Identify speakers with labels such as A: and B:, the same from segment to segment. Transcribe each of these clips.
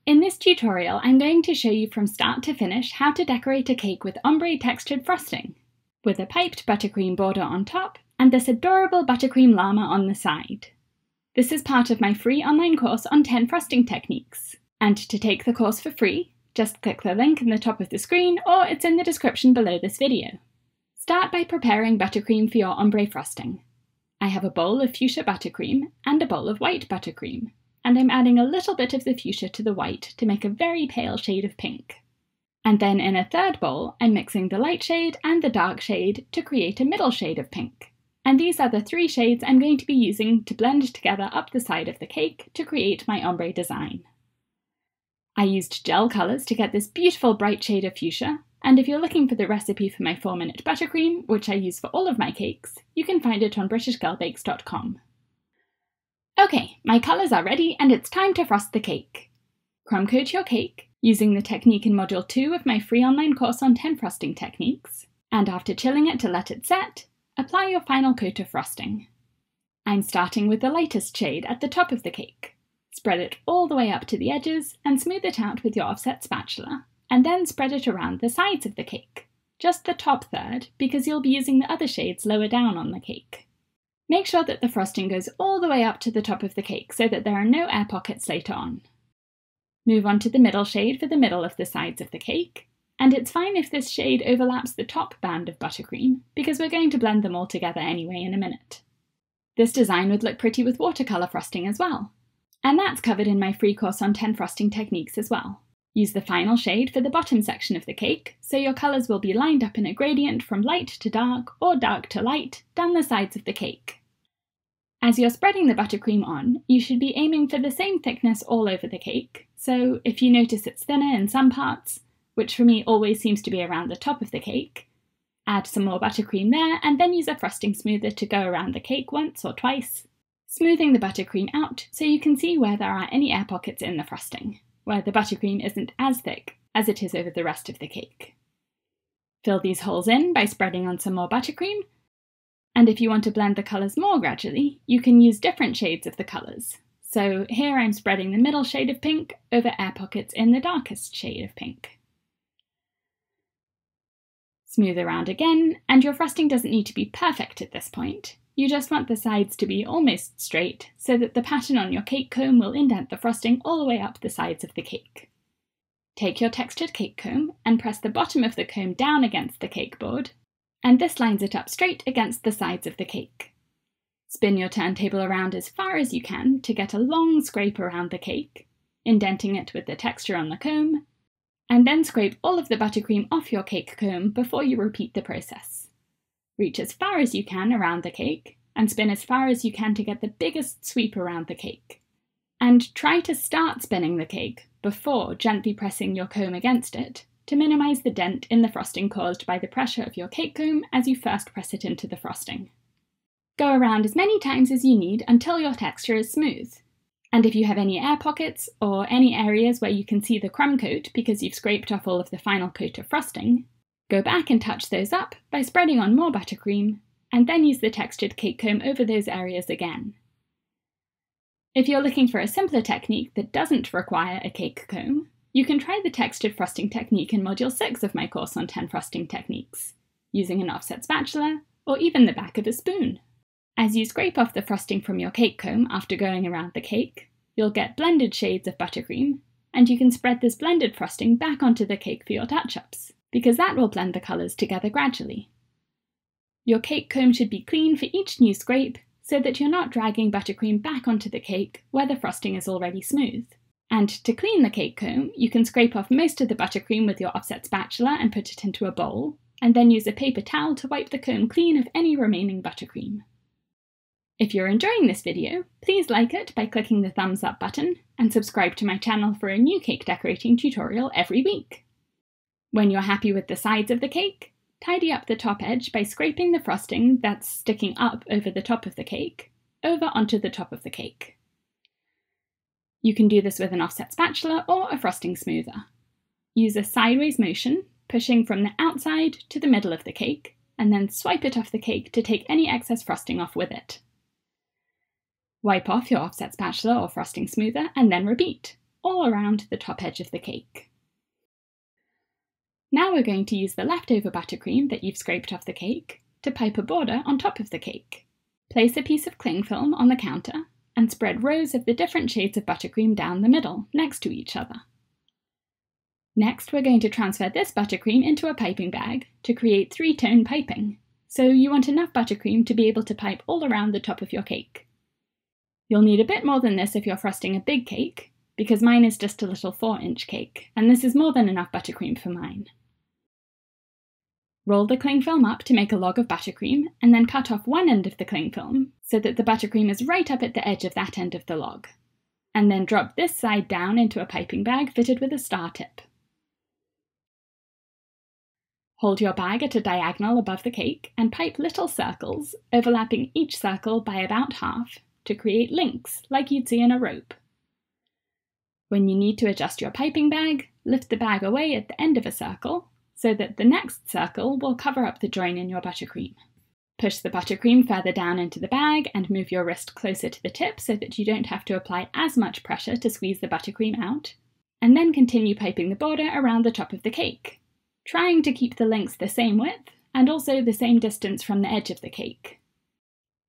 A: In this tutorial, I'm going to show you from start to finish how to decorate a cake with ombre textured frosting, with a piped buttercream border on top and this adorable buttercream llama on the side. This is part of my free online course on 10 frosting techniques. And to take the course for free, just click the link in the top of the screen or it's in the description below this video. Start by preparing buttercream for your ombre frosting. I have a bowl of fuchsia buttercream and a bowl of white buttercream, and I'm adding a little bit of the fuchsia to the white to make a very pale shade of pink. And then in a third bowl, I'm mixing the light shade and the dark shade to create a middle shade of pink. And these are the three shades I'm going to be using to blend together up the side of the cake to create my ombre design. I used gel colours to get this beautiful bright shade of fuchsia, and if you're looking for the recipe for my 4-minute buttercream, which I use for all of my cakes, you can find it on britishgirlbakes.com. Okay, my colours are ready and it's time to frost the cake. Crumb coat your cake, using the technique in Module 2 of my free online course on 10 frosting techniques, and after chilling it to let it set, apply your final coat of frosting. I'm starting with the lightest shade at the top of the cake. Spread it all the way up to the edges and smooth it out with your offset spatula, and then spread it around the sides of the cake, just the top third because you'll be using the other shades lower down on the cake. Make sure that the frosting goes all the way up to the top of the cake so that there are no air pockets later on. Move on to the middle shade for the middle of the sides of the cake, and it's fine if this shade overlaps the top band of buttercream because we're going to blend them all together anyway in a minute. This design would look pretty with watercolour frosting as well, and that's covered in my free course on 10 frosting techniques as well. Use the final shade for the bottom section of the cake, so your colours will be lined up in a gradient from light to dark or dark to light down the sides of the cake. As you're spreading the buttercream on, you should be aiming for the same thickness all over the cake, so if you notice it's thinner in some parts, which for me always seems to be around the top of the cake, add some more buttercream there and then use a frosting smoother to go around the cake once or twice, smoothing the buttercream out so you can see where there are any air pockets in the frosting, where the buttercream isn't as thick as it is over the rest of the cake. Fill these holes in by spreading on some more buttercream, and if you want to blend the colours more gradually, you can use different shades of the colours. So here I'm spreading the middle shade of pink over air pockets in the darkest shade of pink. Smooth around again, and your frosting doesn't need to be perfect at this point. You just want the sides to be almost straight so that the pattern on your cake comb will indent the frosting all the way up the sides of the cake. Take your textured cake comb and press the bottom of the comb down against the cake board, and this lines it up straight against the sides of the cake. Spin your turntable around as far as you can to get a long scrape around the cake, indenting it with the texture on the comb, and then scrape all of the buttercream off your cake comb before you repeat the process. Reach as far as you can around the cake, and spin as far as you can to get the biggest sweep around the cake. And try to start spinning the cake before gently pressing your comb against it to minimise the dent in the frosting caused by the pressure of your cake comb as you first press it into the frosting. Go around as many times as you need until your texture is smooth. And if you have any air pockets or any areas where you can see the crumb coat because you've scraped off all of the final coat of frosting, go back and touch those up by spreading on more buttercream, and then use the textured cake comb over those areas again. If you're looking for a simpler technique that doesn't require a cake comb, you can try the textured frosting technique in Module 6 of my course on 10 frosting techniques, using an offset spatula or even the back of a spoon. As you scrape off the frosting from your cake comb after going around the cake, you'll get blended shades of buttercream, and you can spread this blended frosting back onto the cake for your touch-ups, because that will blend the colours together gradually. Your cake comb should be clean for each new scrape so that you're not dragging buttercream back onto the cake where the frosting is already smooth. And to clean the cake comb, you can scrape off most of the buttercream with your offset spatula and put it into a bowl, and then use a paper towel to wipe the comb clean of any remaining buttercream. If you're enjoying this video, please like it by clicking the thumbs up button and subscribe to my channel for a new cake decorating tutorial every week. When you're happy with the sides of the cake, tidy up the top edge by scraping the frosting that's sticking up over the top of the cake over onto the top of the cake. You can do this with an offset spatula or a frosting smoother. Use a sideways motion, pushing from the outside to the middle of the cake, and then swipe it off the cake to take any excess frosting off with it. Wipe off your offset spatula or frosting smoother and then repeat, all around the top edge of the cake. Now we're going to use the leftover buttercream that you've scraped off the cake to pipe a border on top of the cake. Place a piece of cling film on the counter and spread rows of the different shades of buttercream down the middle, next to each other. Next, we're going to transfer this buttercream into a piping bag to create 3-tone piping, so you want enough buttercream to be able to pipe all around the top of your cake. You'll need a bit more than this if you're frosting a big cake, because mine is just a little 4-inch cake, and this is more than enough buttercream for mine. Roll the cling film up to make a log of buttercream, and then cut off one end of the cling film so that the buttercream is right up at the edge of that end of the log, and then drop this side down into a piping bag fitted with a star tip. Hold your bag at a diagonal above the cake and pipe little circles, overlapping each circle by about half, to create links like you'd see in a rope. When you need to adjust your piping bag, lift the bag away at the end of a circle, so that the next circle will cover up the join in your buttercream. Push the buttercream further down into the bag and move your wrist closer to the tip so that you don't have to apply as much pressure to squeeze the buttercream out, and then continue piping the border around the top of the cake, trying to keep the links the same width and also the same distance from the edge of the cake.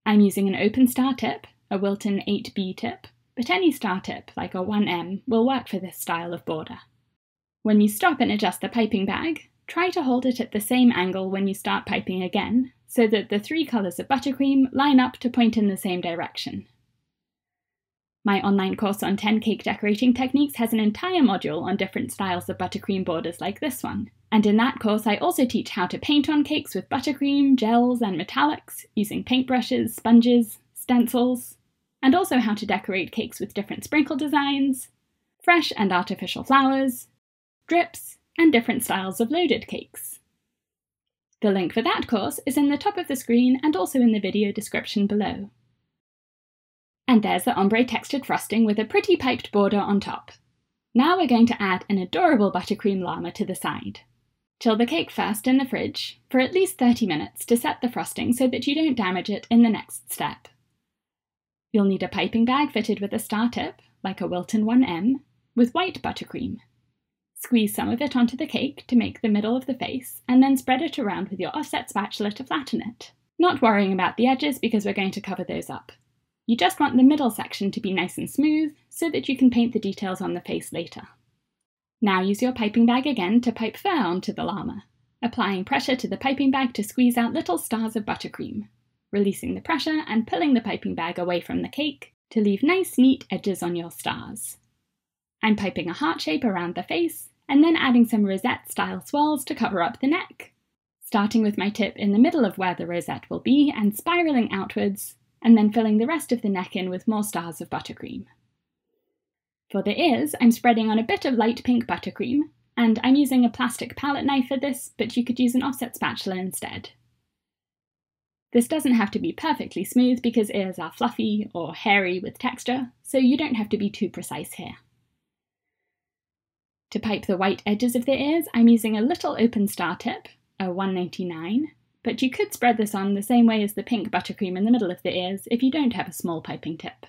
A: I'm using an open star tip, a Wilton 8B tip, but any star tip, like a 1M, will work for this style of border. When you stop and adjust the piping bag, try to hold it at the same angle when you start piping again, so that the 3 colours of buttercream line up to point in the same direction. My online course on 10 cake decorating techniques has an entire module on different styles of buttercream borders like this one, and in that course I also teach how to paint on cakes with buttercream, gels and metallics, using paintbrushes, sponges, stencils, and also how to decorate cakes with different sprinkle designs, fresh and artificial flowers, drips, and different styles of loaded cakes. The link for that course is in the top of the screen and also in the video description below. And there's the ombre textured frosting with a pretty piped border on top. Now we're going to add an adorable buttercream llama to the side. Chill the cake first in the fridge for at least 30 minutes to set the frosting so that you don't damage it in the next step. You'll need a piping bag fitted with a star tip, like a Wilton 1M, with white buttercream. Squeeze some of it onto the cake to make the middle of the face, and then spread it around with your offset spatula to flatten it. Not worrying about the edges because we're going to cover those up. You just want the middle section to be nice and smooth so that you can paint the details on the face later. Now use your piping bag again to pipe fur onto the llama, applying pressure to the piping bag to squeeze out little stars of buttercream, releasing the pressure and pulling the piping bag away from the cake to leave nice neat edges on your stars. I'm piping a heart shape around the face and then adding some rosette-style swirls to cover up the neck, starting with my tip in the middle of where the rosette will be and spiralling outwards, and then filling the rest of the neck in with more stars of buttercream. For the ears, I'm spreading on a bit of light pink buttercream, and I'm using a plastic palette knife for this, but you could use an offset spatula instead. This doesn't have to be perfectly smooth because ears are fluffy or hairy with texture, so you don't have to be too precise here. To pipe the white edges of the ears, I'm using a little open star tip, a 199, but you could spread this on the same way as the pink buttercream in the middle of the ears if you don't have a small piping tip.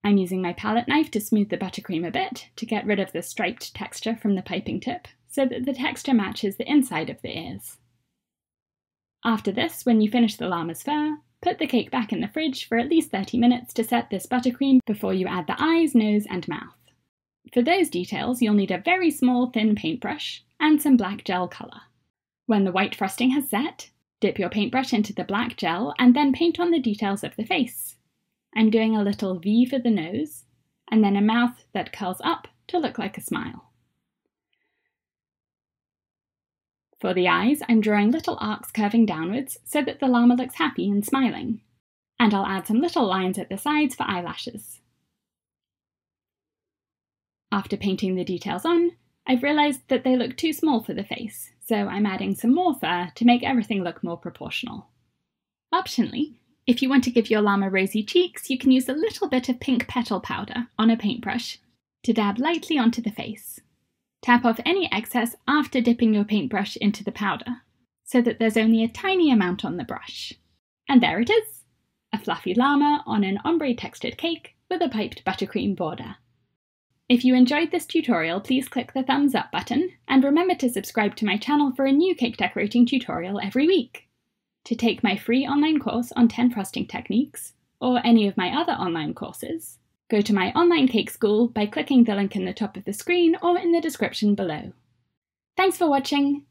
A: I'm using my palette knife to smooth the buttercream a bit to get rid of the striped texture from the piping tip so that the texture matches the inside of the ears. After this, when you finish the llama's fur, put the cake back in the fridge for at least 30 minutes to set this buttercream before you add the eyes, nose and mouth. For those details, you'll need a very small thin paintbrush and some black gel colour. When the white frosting has set, dip your paintbrush into the black gel and then paint on the details of the face. I'm doing a little V for the nose, and then a mouth that curls up to look like a smile. For the eyes, I'm drawing little arcs curving downwards so that the llama looks happy and smiling. And I'll add some little lines at the sides for eyelashes. After painting the details on, I've realised that they look too small for the face, so I'm adding some more fur to make everything look more proportional. Optionally, if you want to give your llama rosy cheeks, you can use a little bit of pink petal powder on a paintbrush to dab lightly onto the face. Tap off any excess after dipping your paintbrush into the powder, so that there's only a tiny amount on the brush. And there it is! A fluffy llama on an ombre textured cake with a piped buttercream border. If you enjoyed this tutorial, please click the thumbs up button, and remember to subscribe to my channel for a new cake decorating tutorial every week. To take my free online course on 10 frosting techniques, or any of my other online courses, go to my online cake school by clicking the link in the top of the screen or in the description below. Thanks for watching!